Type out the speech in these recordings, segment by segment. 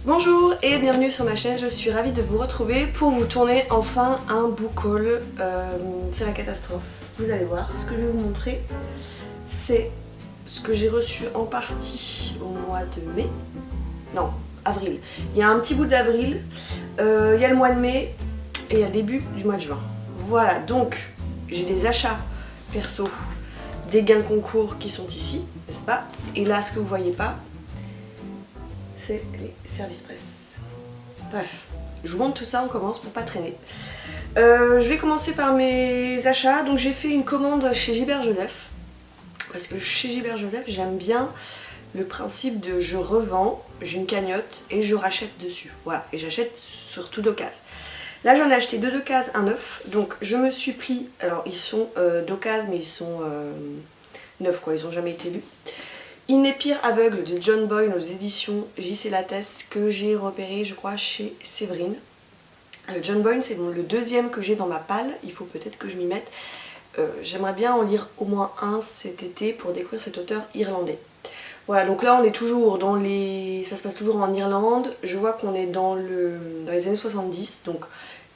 Bonjour et bienvenue sur ma chaîne, je suis ravie de vous retrouver pour vous tourner enfin un book haul. C'est la catastrophe, vous allez voir. Ce que je vais vous montrer, c'est ce que j'ai reçu en partie au mois de mai. Non, avril. Il y a un petit bout d'avril, il y a le mois de mai et il y a le début du mois de juin. Voilà, donc j'ai des achats perso, des gains concours qui sont ici, n'est-ce pas? Et là, ce que vous voyez pas, c'est les services presse. Bref, je vous montre tout ça, on commence pour pas traîner. Je vais commencer par mes achats. Donc j'ai fait une commande chez Gilbert Joseph. Parce que chez Gilbert Joseph, j'aime bien le principe de je revends, j'ai une cagnotte et je rachète dessus. Voilà, et j'achète surtout d'occasion. Là j'en ai acheté deux d'occasion, un neuf. Donc je me suis pris, alors ils sont d'occasion mais ils sont neufs quoi, ils n'ont jamais été lus. Inépire aveugle de John Boyne aux éditions J.C. Lattès que j'ai repéré je crois chez Séverine. John Boyne c'est le deuxième que j'ai dans ma palle, il faut peut-être que je m'y mette. J'aimerais bien en lire au moins un cet été pour découvrir cet auteur irlandais. Voilà, donc là on est toujours dans les... ça se passe toujours en Irlande, je vois qu'on est dans les années 70, donc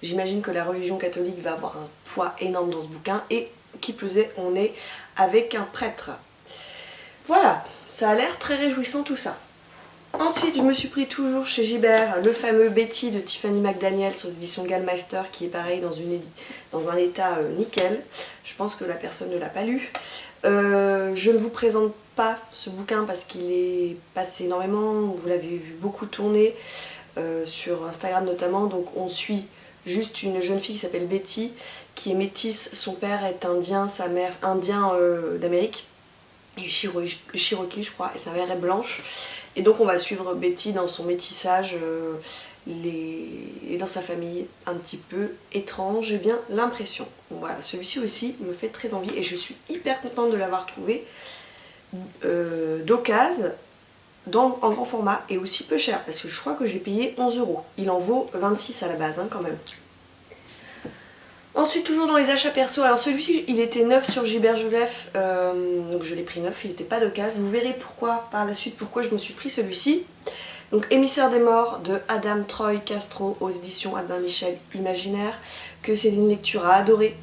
j'imagine que la religion catholique va avoir un poids énorme dans ce bouquin, et qui plus est, on est avec un prêtre. Voilà, ça a l'air très réjouissant tout ça. Ensuite, je me suis pris toujours chez Gilbert le fameux Betty de Tiffany McDaniels aux éditions Gallmeister qui est pareil dans un état nickel. Je pense que la personne ne l'a pas lu. Je ne vous présente pas ce bouquin parce qu'il est passé énormément, vous l'avez vu beaucoup tourner sur Instagram notamment. Donc on suit juste une jeune fille qui s'appelle Betty qui est métisse, son père est indien, sa mère indien d'Amérique. Cherokee je crois, et sa mère est blanche, et donc on va suivre Betty dans son métissage et dans sa famille un petit peu étrange, j'ai bien l'impression. Voilà, celui-ci aussi me fait très envie et je suis hyper contente de l'avoir trouvé d'occasion en grand format et aussi peu cher parce que je crois que j'ai payé 11 €. Il en vaut 26 à la base quand même. Ensuite, toujours dans les achats perso, alors celui-ci il était neuf sur Gilbert Joseph, donc je l'ai pris neuf, il n'était pas d'occasion. Vous verrez pourquoi par la suite, pourquoi je me suis pris celui-ci. Donc Émissaire des morts de Adam Troy Castro aux éditions Albin Michel Imaginaire, que c'est une lecture à adorer.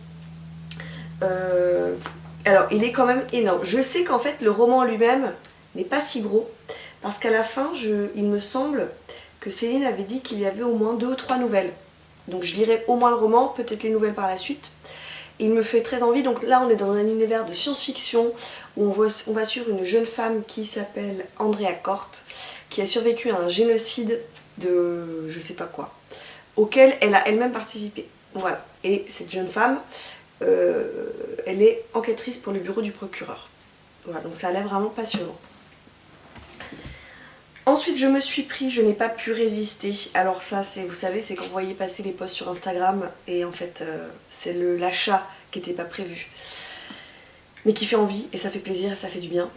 Alors il est quand même énorme. Je sais qu'en fait le roman lui-même n'est pas si gros, parce qu'à la fin, il me semble que Céline avait dit qu'il y avait au moins 2 ou 3 nouvelles. Donc je lirai au moins le roman, peut-être les nouvelles par la suite. Il me fait très envie. Donc là on est dans un univers de science-fiction où on va suivre une jeune femme qui s'appelle Andrea Corte, qui a survécu à un génocide de je sais pas quoi, auquel elle a elle-même participé. Voilà. Et cette jeune femme, elle est enquêtrice pour le bureau du procureur. Voilà, donc ça a l'air vraiment passionnant. Ensuite je me suis pris, je n'ai pas pu résister, alors ça c'est, vous savez, c'est quand vous voyez passer les posts sur Instagram et en fait c'est l'achat qui n'était pas prévu, mais qui fait envie et ça fait plaisir et ça fait du bien.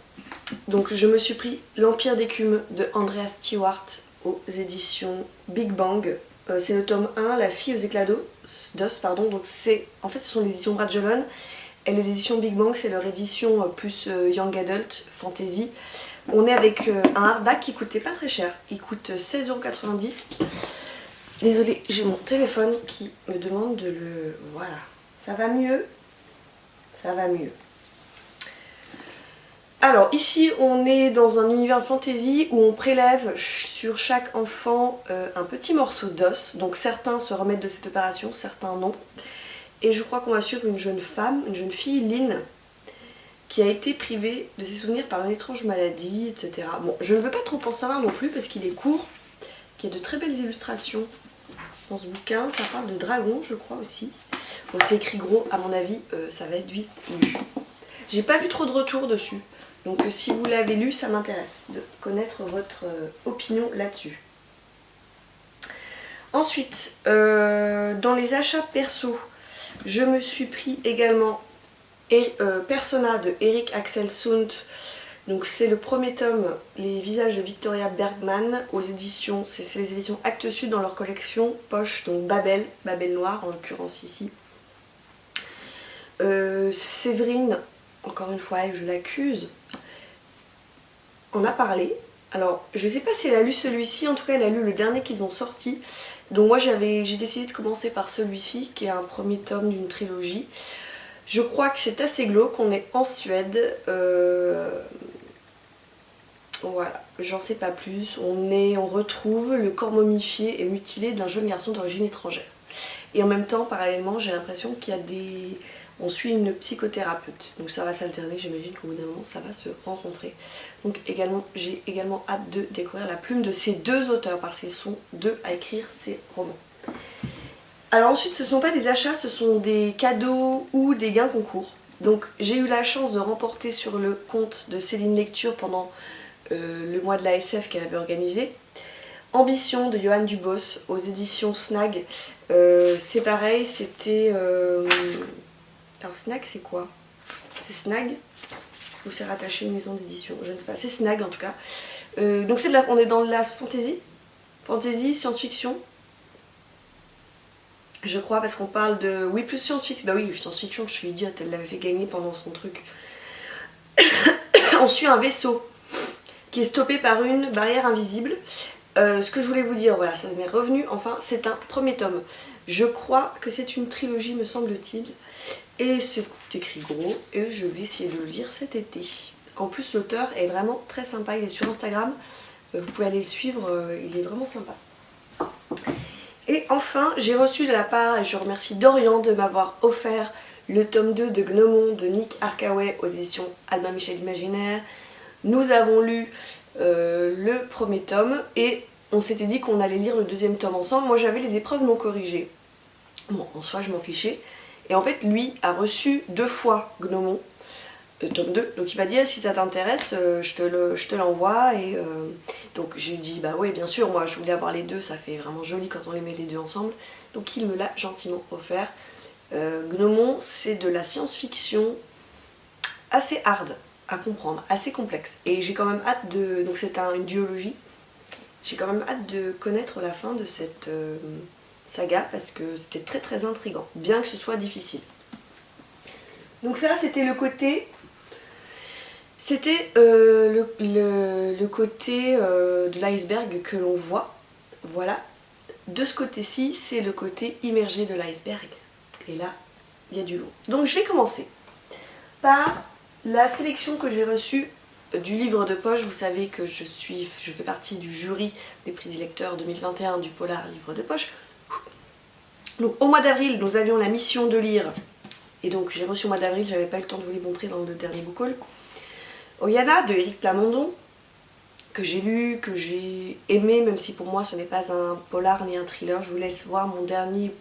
Donc je me suis pris L'Empire d'écume de Andrea Stewart aux éditions Big Bang. C'est le tome 1, La fille aux éclats d'os, pardon, donc c'est, en fait ce sont les éditions Bragelonne et les éditions Big Bang c'est leur édition plus Young Adult, Fantasy. On est avec un hardback qui coûtait pas très cher, il coûte 16,90 €. Désolée, j'ai mon téléphone qui me demande de le... Voilà, ça va mieux. Ça va mieux. Alors ici on est dans un univers fantasy où on prélève sur chaque enfant un petit morceau d'os. Donc certains se remettent de cette opération, certains non. Et je crois qu'on va suivre une jeune femme, une jeune fille, Lynn, qui a été privée de ses souvenirs par une étrange maladie, etc. Bon, je ne veux pas trop en savoir non plus parce qu'il est court, qu'il y a de très belles illustrations dans ce bouquin. Ça parle de dragons, je crois aussi. Bon, c'est écrit gros, à mon avis, ça va être vite lu. J'ai pas vu trop de retours dessus, donc si vous l'avez lu, ça m'intéresse de connaître votre opinion là-dessus. Ensuite, dans les achats perso, je me suis pris également Persona de Eric Axel Sundt. Donc c'est le premier tome, Les visages de Victoria Bergman aux éditions, c'est les éditions Actes Sud dans leur collection Poche, donc Babel Noir en l'occurrence ici. Séverine, encore une fois je l'accuse, en a parlé Alors, je sais pas si elle a lu celui-ci, en tout cas elle a lu le dernier qu'ils ont sorti. Donc moi j'ai décidé de commencer par celui-ci, qui est un premier tome d'une trilogie. Je crois que c'est assez glauque, on est en Suède. Voilà, j'en sais pas plus. On retrouve le corps momifié et mutilé d'un jeune garçon d'origine étrangère. Et en même temps, parallèlement, j'ai l'impression qu'il y a des... On suit une psychothérapeute, donc ça va s'alterner, j'imagine qu'au bout d'un moment ça va se rencontrer. Donc j'ai également hâte de découvrir la plume de ces deux auteurs, parce qu'ils sont deux à écrire ces romans. Alors ensuite, ce ne sont pas des achats, ce sont des cadeaux ou des gains concours. Donc j'ai eu la chance de remporter sur le compte de Céline Lecture pendant le mois de la SF qu'elle avait organisé. Ambition de Johan Dubos aux éditions Snag. C'est pareil, c'était... Alors Snag c'est quoi? C'est Snag ou c'est rattaché à une maison d'édition? Je ne sais pas, c'est Snag en tout cas. Donc on est dans de la fantasy, science-fiction. Je crois, parce qu'on parle de... Oui, plus science-fiction. Bah oui, science-fiction, je suis idiote, elle l'avait fait gagner pendant son truc. On suit un vaisseau qui est stoppé par une barrière invisible. Ce que je voulais vous dire, voilà, ça m'est revenu. Enfin, c'est un premier tome. Je crois que c'est une trilogie, me semble-t-il. Et c'est écrit gros, et je vais essayer de le lire cet été. En plus, l'auteur est vraiment très sympa, il est sur Instagram. Vous pouvez aller le suivre, il est vraiment sympa. Et enfin, j'ai reçu de la part, et je remercie Dorian de m'avoir offert le tome 2 de Gnomon de Nick Harkaway aux éditions Alma Michel Imaginaire. Nous avons lu le premier tome et on s'était dit qu'on allait lire le deuxième tome ensemble. Moi j'avais les épreuves non corrigées. Bon, en soi je m'en fichais. Et en fait lui a reçu 2 fois Gnomon, tome 2. Donc il m'a dit ah, si ça t'intéresse, je te l'envoie. Et donc j'ai dit bah oui bien sûr, moi je voulais avoir les deux, ça fait vraiment joli quand on les met les deux ensemble. Donc il me l'a gentiment offert. Gnomon c'est de la science-fiction assez hard à comprendre, assez complexe. Et j'ai quand même hâte de... Donc c'est une duologie. J'ai quand même hâte de connaître la fin de cette saga parce que c'était très très intriguant, bien que ce soit difficile. Donc ça c'était le côté... C'était le côté de l'iceberg que l'on voit. Voilà. De ce côté-ci, c'est le côté immergé de l'iceberg. Et là, il y a du lourd. Donc je vais commencer par la sélection que j'ai reçue du livre de poche. Vous savez que je fais partie du jury des prix des lecteurs 2021 du Polar livre de poche. Donc au mois d'avril, nous avions la mission de lire. Et donc j'ai reçu au mois d'avril, j'avais pas eu le temps de vous les montrer dans le dernier book haul. Oyana de Éric Plamondon, que j'ai lu, que j'ai aimé, même si pour moi ce n'est pas un polar ni un thriller. Je vous laisse voir mon dernier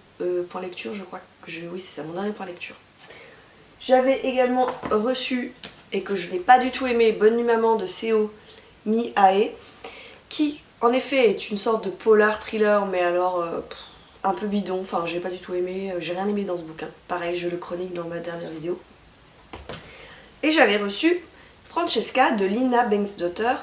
point lecture, je crois que oui c'est ça, mon dernier point lecture. J'avais également reçu, et que je n'ai pas du tout aimé, Bonne nuit maman de Seo Mi-ae, qui en effet est une sorte de polar thriller, mais alors un peu bidon, enfin j'ai pas du tout aimé, j'ai rien aimé dans ce bouquin. Pareil, je le chronique dans ma dernière vidéo. Et j'avais reçu Francesca de Lina Bengtsdotter,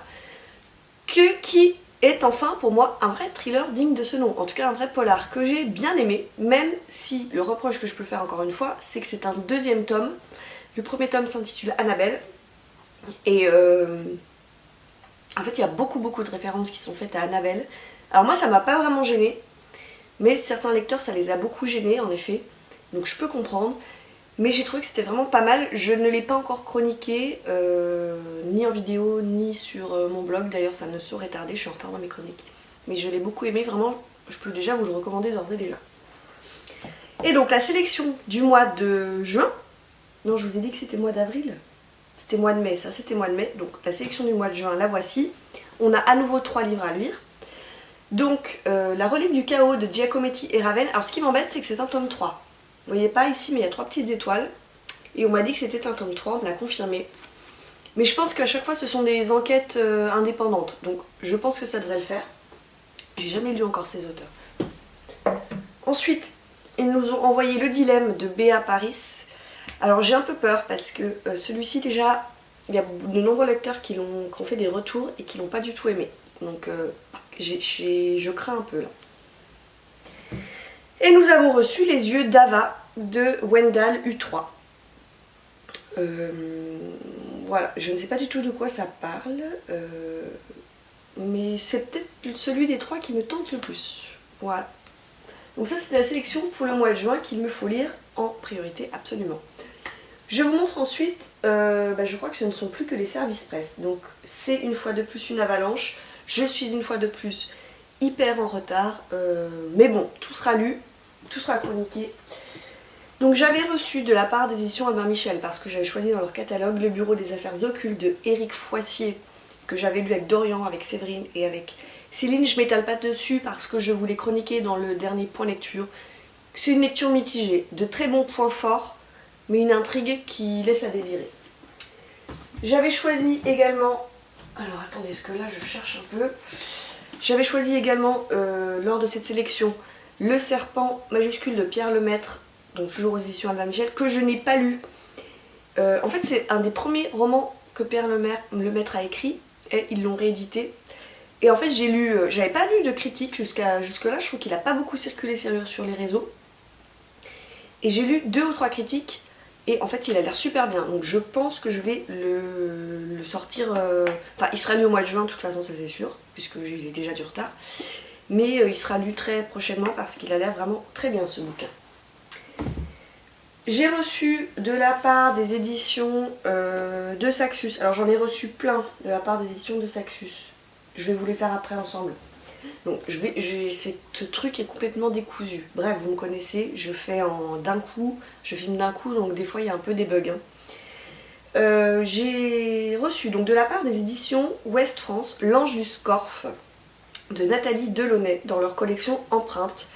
qui est enfin pour moi un vrai thriller digne de ce nom, en tout cas un vrai polar que j'ai bien aimé, même si le reproche que je peux faire encore une fois, c'est que c'est un deuxième tome. Le premier tome s'intitule Annabelle, et en fait il y a beaucoup de références qui sont faites à Annabelle. Alors moi ça m'a pas vraiment gênée, mais certains lecteurs ça les a beaucoup gênés en effet, donc je peux comprendre. Mais j'ai trouvé que c'était vraiment pas mal. Je ne l'ai pas encore chroniqué, ni en vidéo, ni sur mon blog. D'ailleurs, ça ne saurait tarder, je suis en retard dans mes chroniques. Mais je l'ai beaucoup aimé, vraiment, je peux déjà vous le recommander d'ores et déjà. Et donc, la sélection du mois de juin. Non, je vous ai dit que c'était mois d'avril. C'était mois de mai, ça c'était mois de mai. Donc, la sélection du mois de juin, la voici. On a à nouveau 3 livres à lire. Donc, La relique du chaos de Giacometti et Ravel. Alors, ce qui m'embête, c'est que c'est un tome 3. Vous voyez pas ici, mais il y a 3 petites étoiles. Et on m'a dit que c'était un tome 3, on me l'a confirmé. Mais je pense qu'à chaque fois, ce sont des enquêtes indépendantes. Donc je pense que ça devrait le faire. J'ai jamais lu encore ces auteurs. Ensuite, ils nous ont envoyé Le dilemme de Béa Paris. Alors j'ai un peu peur parce que celui-ci déjà, il y a de nombreux lecteurs qui ont fait des retours et qui l'ont pas du tout aimé. Donc je crains un peu là. Et nous avons reçu Les yeux d'Ava de Wendell U3. Voilà, je ne sais pas du tout de quoi ça parle. mais c'est peut-être celui des 3 qui me tente le plus. Voilà. Donc ça c'était la sélection pour le mois de juin qu'il me faut lire en priorité absolument. Je vous montre ensuite, je crois que ce ne sont plus que les services presse. Donc c'est une fois de plus une avalanche. Je suis une fois de plus hyper en retard. Mais bon, tout sera lu, tout sera chroniqué. Donc j'avais reçu de la part des éditions Albin Michel, parce que j'avais choisi dans leur catalogue Le Bureau des Affaires Occultes de Éric Foissier, que j'avais lu avec Dorian, avec Séverine et avec Céline. Je m'étale pas dessus parce que je voulais chroniquer dans le dernier point lecture. C'est une lecture mitigée, de très bons points forts, mais une intrigue qui laisse à désirer. J'avais choisi également... Alors attendez, parce que là je cherche un peu. J'avais choisi également, lors de cette sélection, Le Serpent majuscule de Pierre Lemaître, donc toujours aux éditions Albin Michel, que je n'ai pas lu. En fait c'est un des premiers romans que Pierre Lemaître a écrit, et ils l'ont réédité. Et en fait j'ai lu, j'avais pas lu de critique jusque-là, je trouve qu'il n'a pas beaucoup circulé sur les réseaux. Et j'ai lu 2 ou 3 critiques, et en fait il a l'air super bien, donc je pense que je vais le sortir, enfin il sera lu au mois de juin de toute façon, ça c'est sûr, puisque j'ai déjà du retard. Mais il sera lu très prochainement parce qu'il a l'air vraiment très bien ce bouquin. J'ai reçu de la part des éditions de Saxus, alors j'en ai reçu plein de la part des éditions de Saxus. Je vais vous les faire après ensemble. Donc ce truc est complètement décousu. Bref, vous me connaissez, je fais d'un coup, je filme d'un coup, donc des fois il y a un peu des bugs. J'ai reçu donc de la part des éditions Ouest France L'Ange du Scorff de Nathalie Delaunay dans leur collection Empreinte.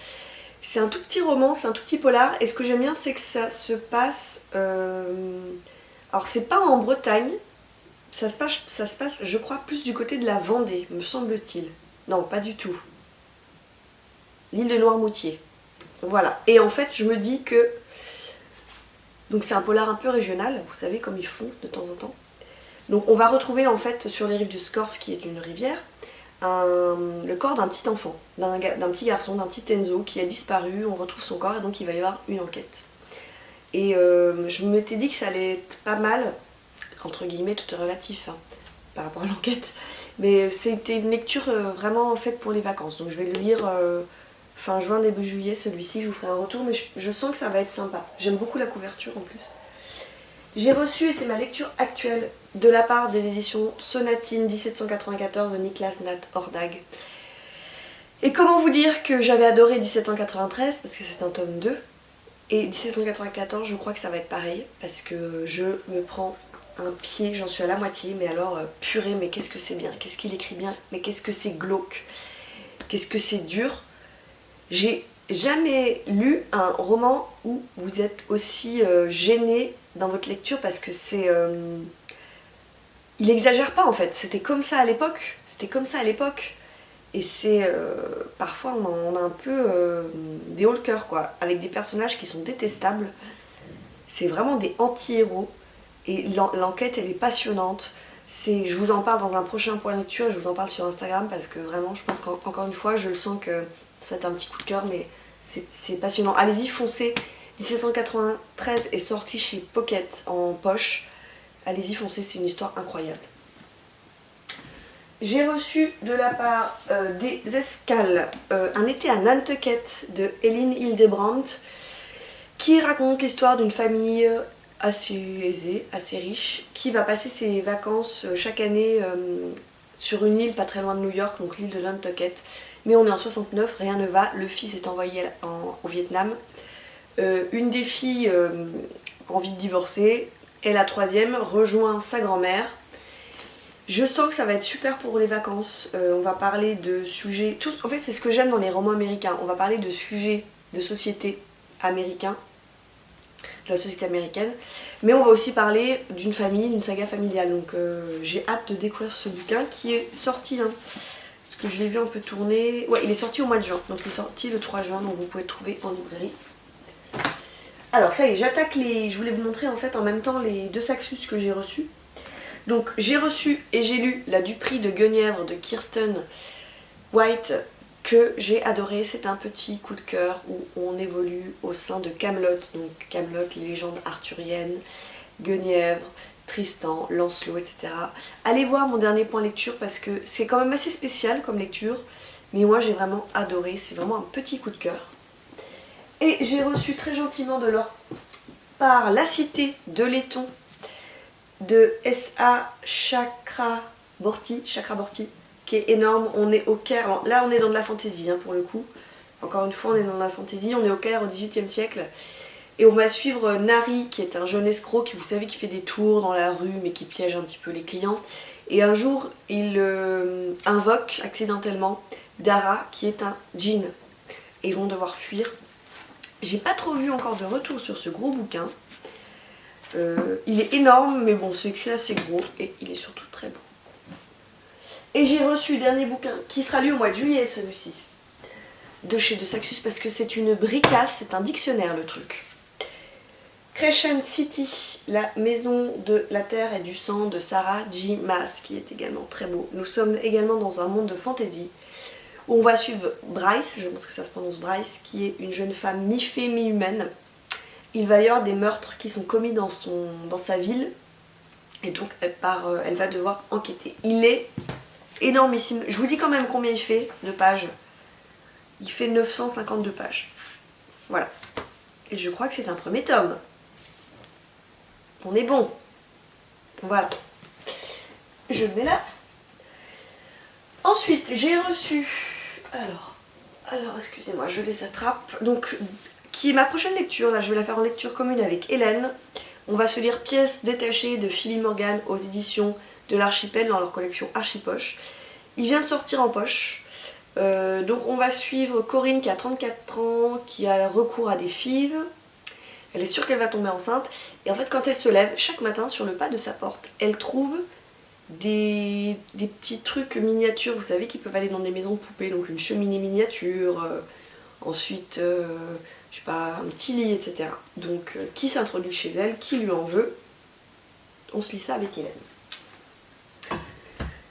C'est un tout petit roman, c'est un tout petit polar, et ce que j'aime bien c'est que ça se passe... Alors c'est pas en Bretagne, ça se passe je crois plus du côté de la Vendée, me semble-t-il. Non, pas du tout. L'île de Noirmoutier. Voilà. Et en fait, je me dis que... Donc c'est un polar un peu régional, vous savez, comme ils font de temps en temps. Donc on va retrouver en fait sur les rives du Scorff, qui est une rivière, le corps d'un petit enfant, d'un petit garçon, d'un petit Enzo qui a disparu. On retrouve son corps et donc il va y avoir une enquête. Et je m'étais dit que ça allait être pas mal, entre guillemets, tout est relatif hein, par rapport à l'enquête. Mais c'était une lecture vraiment faite pour les vacances. Donc je vais le lire fin juin, début juillet, celui-ci. Je vous ferai un retour, mais je sens que ça va être sympa. J'aime beaucoup la couverture en plus. J'ai reçu, et c'est ma lecture actuelle, de la part des éditions Sonatine 1794 de Niklas Nat Hordag. Et comment vous dire que j'avais adoré 1793, parce que c'est un tome 2. Et 1794, je crois que ça va être pareil, parce que je me prends un pied, j'en suis à la moitié, mais alors purée, mais qu'est-ce que c'est bien, qu'est-ce qu'il écrit bien, mais qu'est-ce que c'est glauque, qu'est-ce que c'est dur. J'ai jamais lu un roman où vous êtes aussi gêné dans votre lecture, parce que c'est... il exagère pas en fait, c'était comme ça à l'époque, et c'est... parfois on a un peu des hauts le cœur quoi, avec des personnages qui sont détestables, c'est vraiment des anti-héros. Et l'enquête elle est passionnante. Je vous en parle dans un prochain point lecture, je vous en parle sur Instagram parce que vraiment je pense qu'encore une fois je le sens que c'est un petit coup de cœur, mais c'est passionnant. Allez-y, foncez. 1793 est sorti chez Pocket en poche. Allez-y, foncez, c'est une histoire incroyable. J'ai reçu de la part des Escales Un été à Nantucket de Hélène Hildebrandt, qui raconte l'histoire d'une famille assez aisée, assez riche, qui va passer ses vacances chaque année sur une île pas très loin de New York, donc l'île de Nantucket. Mais on est en 69, rien ne va, le fils est envoyé au Vietnam. Une des filles a envie de divorcer, et la troisième rejoint sa grand-mère. Je sens que ça va être super pour les vacances. On va parler de sujets... En fait, c'est ce que j'aime dans les romans américains. On va parler de sujets de société américains, de la société américaine. Mais on va aussi parler d'une famille, d'une saga familiale. Donc j'ai hâte de découvrir ce bouquin qui est sorti... Hein, parce que je l'ai vu un peu tourner... Ouais, il est sorti au mois de juin. Donc il est sorti le 3 juin, donc vous pouvez le trouver en librairie. Alors ça y est, j'attaque les... Je voulais vous montrer en fait en même temps les 2 Saxus que j'ai reçus. Donc j'ai reçu et j'ai lu La Duperie de Guenièvre de Kirsten White, que j'ai adoré. C'est un petit coup de cœur où on évolue au sein de Camelot. Donc Camelot, les légendes arthuriennes, Guenièvre, Tristan, Lancelot, etc. Allez voir mon dernier point lecture parce que c'est quand même assez spécial comme lecture, mais moi j'ai vraiment adoré, c'est vraiment un petit coup de cœur. Et j'ai reçu très gentiment de leur part La Cité de Laiton de S.A. Chakraborty, qui est énorme. On est au Caire, alors là on est dans de la fantaisie hein, pour le coup. Encore une fois on est dans de la fantaisie, on est au Caire au XVIIIe siècle. Et on va suivre Nari qui est un jeune escroc qui vous savez qui fait des tours dans la rue mais qui piège un petit peu les clients. Et un jour il invoque accidentellement Dara qui est un djinn. Et ils vont devoir fuir. J'ai pas trop vu encore de retour sur ce gros bouquin. Il est énorme mais bon c'est écrit assez gros et il est surtout très beau. Et j'ai reçu le dernier bouquin qui sera lu au mois de juillet celui-ci. De chez De Saxus parce que c'est une bricasse, c'est un dictionnaire le truc. Crescent City, la maison de la terre et du sang de Sarah J. Maas qui est également très beau. Nous sommes également dans un monde de fantasy où on va suivre Bryce, je pense que ça se prononce Bryce, qui est une jeune femme mi-fée, mi-humaine. Il va y avoir des meurtres qui sont commis dans sa ville et donc elle va devoir enquêter. Il est énormissime. Je vous dis quand même combien il fait de pages. Il fait 952 pages. Voilà. Et je crois que c'est un premier tome. On est bon. Voilà. Je le mets là. Ensuite, j'ai reçu... Alors, excusez-moi, je les attrape. Donc, qui est ma prochaine lecture. Là, je vais la faire en lecture commune avec Hélène. On va se lire Pièces détachées de Philly Morgan aux éditions de l'Archipel dans leur collection Archipoche. Il vient de sortir en poche. Donc on va suivre Corinne qui a 34 ans, qui a recours à des fives. Elle est sûre qu'elle va tomber enceinte. Et en fait quand elle se lève, chaque matin sur le pas de sa porte, elle trouve des petits trucs miniatures, vous savez, qui peuvent aller dans des maisons de poupées. Donc une cheminée miniature, ensuite, je sais pas, un petit lit, etc. Donc qui s'introduit chez elle, qui lui en veut. On se lit ça avec Hélène.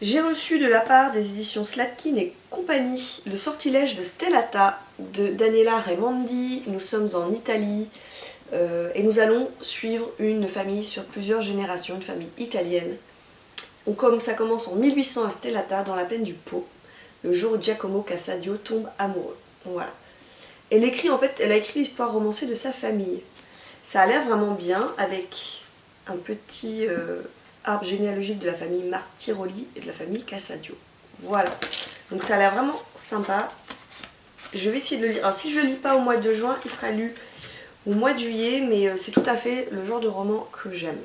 J'ai reçu de la part des éditions Slatkin et compagnie Le Sortilège de Stellata de Daniela Raimondi. Nous sommes en Italie et nous allons suivre une famille sur plusieurs générations, une famille italienne. Ça commence en 1800 à Stellata, dans la plaine du Pô, le jour où Giacomo Cassadio tombe amoureux. Voilà. Elle a écrit l'histoire romancée de sa famille. Ça a l'air vraiment bien avec un petit... arbre généalogique de la famille Martiroli et de la famille Cassadio. Voilà. Donc ça a l'air vraiment sympa. Je vais essayer de le lire. Alors si je ne le lis pas au mois de juin, il sera lu au mois de juillet, mais c'est tout à fait le genre de roman que j'aime.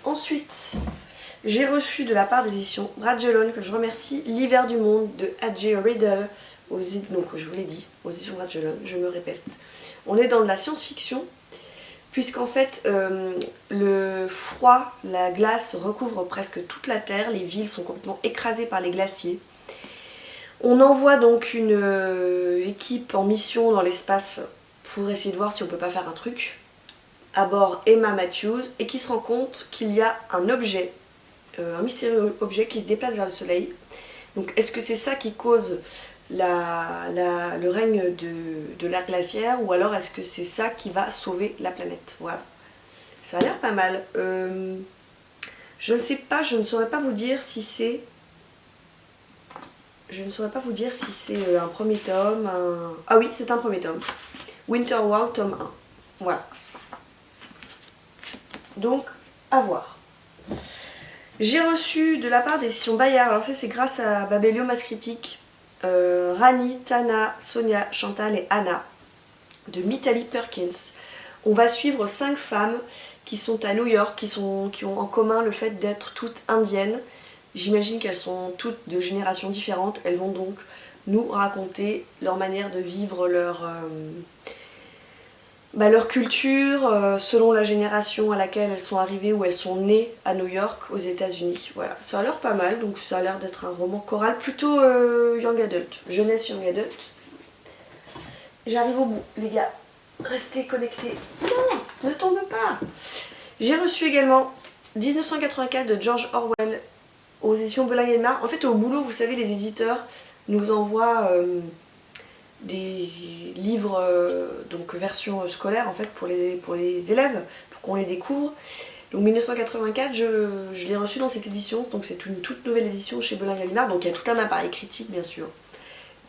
Ensuite, j'ai reçu de la part des éditions Bragelonne, que je remercie, L'hiver du monde de A.J. Riddle, donc je vous l'ai dit, aux éditions Bragelonne, je me répète. On est dans de la science-fiction, puisqu'en fait le froid, la glace recouvre presque toute la Terre, les villes sont complètement écrasées par les glaciers. On envoie donc une équipe en mission dans l'espace pour essayer de voir si on peut pas faire un truc. À bord Emma Matthews, et qui se rend compte qu'il y a un objet, un mystérieux objet qui se déplace vers le soleil. Donc est-ce que c'est ça qui cause le règne de l'ère glaciaire, ou alors est-ce que c'est ça qui va sauver la planète? Voilà. Ça a l'air pas mal. Je ne sais pas, je ne saurais pas vous dire si c'est... Je ne saurais pas vous dire si c'est un premier tome, Ah oui, c'est un premier tome. Winterworld, tome 1. Voilà. Donc, à voir. J'ai reçu de la part des éditions Bayard, alors ça c'est grâce à Babelio Mass Critique, Rani, Tana, Sonia, Chantal et Anna de Mitali Perkins. On va suivre 5 femmes qui sont à New York, qui ont en commun le fait d'être toutes indiennes. J'imagine qu'elles sont toutes de générations différentes. Elles vont donc nous raconter leur manière de vivre leur culture selon la génération à laquelle elles sont arrivées, ou elles sont nées à New York, aux États-Unis. Voilà, ça a l'air pas mal, donc ça a l'air d'être un roman choral plutôt young adult, jeunesse young adult. J'arrive au bout, les gars. Restez connectés. Non, ne tombe pas. J'ai reçu également 1984 de George Orwell aux éditions Belin Gallimard. En fait, au boulot, vous savez, les éditeurs nous envoient des livres, donc version scolaire en fait, pour les élèves, pour qu'on les découvre. Donc 1984, je l'ai reçu dans cette édition, donc c'est une toute nouvelle édition chez Belin Gallimard, donc il y a tout un appareil critique bien sûr.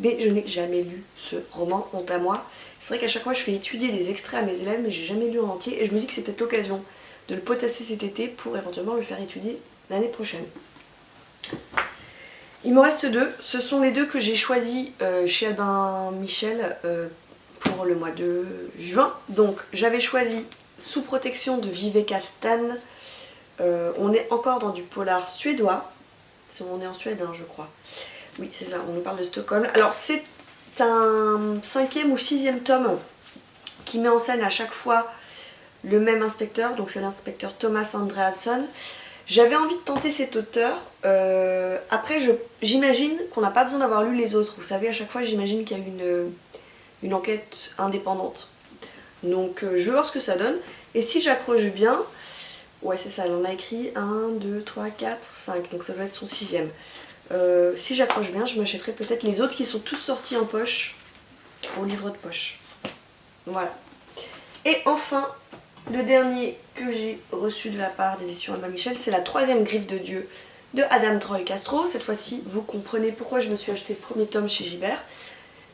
Mais je n'ai jamais lu ce roman, honte à moi. C'est vrai qu'à chaque fois je fais étudier des extraits à mes élèves, mais j'ai jamais lu en entier, et je me dis que c'est peut-être l'occasion de le potasser cet été pour éventuellement le faire étudier l'année prochaine. Il m'en reste deux, ce sont les deux que j'ai choisis chez Albin Michel pour le mois de juin. Donc j'avais choisi Sous protection de Viveka Stan. On est encore dans du polar suédois. On est en Suède, hein, je crois. Oui, c'est ça, on nous parle de Stockholm. Alors c'est un 5e ou 6e tome qui met en scène à chaque fois le même inspecteur, donc c'est l'inspecteur Thomas Andreasson. J'avais envie de tenter cet auteur. Après, j'imagine qu'on n'a pas besoin d'avoir lu les autres. Vous savez, à chaque fois, j'imagine qu'il y a une enquête indépendante. Donc, je vais voir ce que ça donne. Et si j'accroche bien, ouais, c'est ça, elle en a écrit 1, 2, 3, 4, 5. Donc, ça doit être son 6e. Si j'accroche bien, je m'achèterai peut-être les autres qui sont tous sortis en poche, au livre de poche. Voilà. Et enfin, le dernier que j'ai reçu de la part des éditions Albin Michel, c'est la 3e Griffe de Dieu de Adam Troy Castro. Cette fois-ci, vous comprenez pourquoi je me suis acheté le premier tome chez Gibert,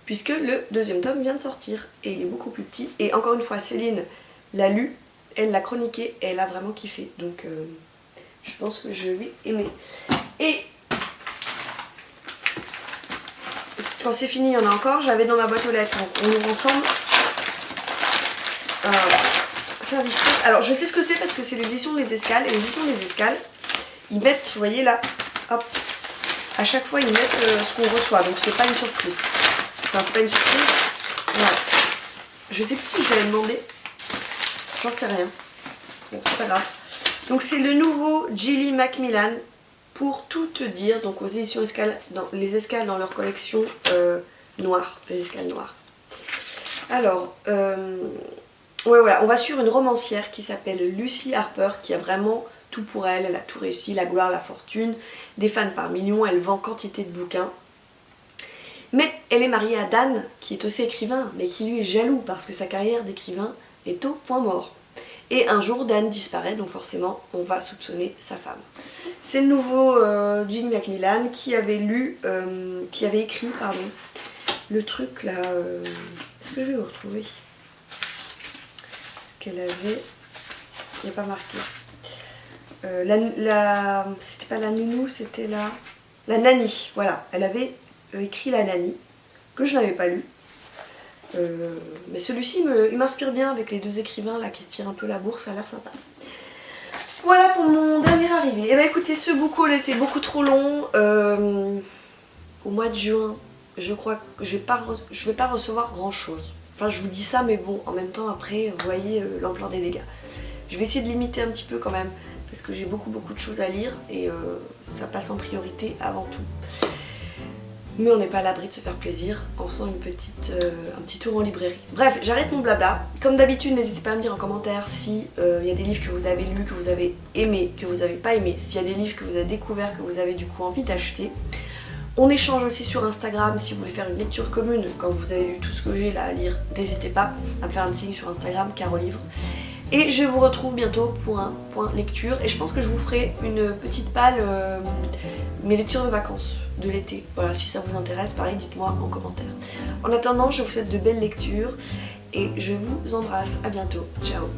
puisque le 2e tome vient de sortir et il est beaucoup plus petit. Et encore une fois, Céline l'a lu, elle l'a chroniqué et elle a vraiment kiffé. Donc je pense que je vais aimer. Et quand c'est fini, il y en a encore. J'avais dans ma boîte aux lettres, donc on ouvre ensemble. Alors je sais ce que c'est parce que c'est l'édition Les Escales. Et l'édition Les Escales, ils mettent, vous voyez là, hop, à chaque fois ils mettent ce qu'on reçoit. Donc c'est pas une surprise. Enfin c'est pas une surprise. Voilà. Je sais plus si j'avais demandé. J'en sais rien. Bon c'est pas grave. Donc c'est le nouveau Gilly Macmillan. Pour tout te dire, donc aux éditions Escales, Les Escales dans leur collection noire. Les Escales noires. Alors, ouais, voilà, on va suivre une romancière qui s'appelle Lucy Harper, qui a vraiment tout pour elle. Elle a tout réussi, la gloire, la fortune, des fans par millions, elle vend quantité de bouquins. Mais elle est mariée à Dan, qui est aussi écrivain, mais qui lui est jaloux parce que sa carrière d'écrivain est au point mort. Et un jour, Dan disparaît, donc forcément, on va soupçonner sa femme. C'est le nouveau Gilly Macmillan qui avait écrit, pardon, le truc là. Est-ce que je vais vous retrouver ce qu'elle avait? Il n'y a pas marqué. C'était pas la nounou, c'était la nanny. Voilà, elle avait écrit La Nanny, que je n'avais pas lu. Mais celui-ci il m'inspire bien avec les deux écrivains là qui se tirent un peu la bourse, ça a l'air sympa. Voilà pour mon dernier arrivé. Et bah écoutez, ce book haul était beaucoup trop long. Au mois de juin, je crois que je vais pas recevoir grand chose. Enfin je vous dis ça, mais bon, en même temps après, vous voyez l'ampleur des dégâts. Je vais essayer de limiter un petit peu quand même, parce que j'ai beaucoup de choses à lire et ça passe en priorité avant tout. Mais on n'est pas à l'abri de se faire plaisir en faisant un petit tour en librairie. Bref, j'arrête mon blabla. Comme d'habitude, n'hésitez pas à me dire en commentaire si y a des livres que vous avez lus, que vous avez aimés, que vous n'avez pas aimés, s'il y a des livres que vous avez découverts, que vous avez du coup envie d'acheter. On échange aussi sur Instagram si vous voulez faire une lecture commune. Quand vous avez lu tout ce que j'ai là à lire, n'hésitez pas à me faire un signe sur Instagram, Carolivre. Et je vous retrouve bientôt pour un point lecture. Et je pense que je vous ferai une petite palle, mes lectures de vacances de l'été. Voilà, si ça vous intéresse, pareil, dites-moi en commentaire. En attendant, je vous souhaite de belles lectures et je vous embrasse. À bientôt. Ciao.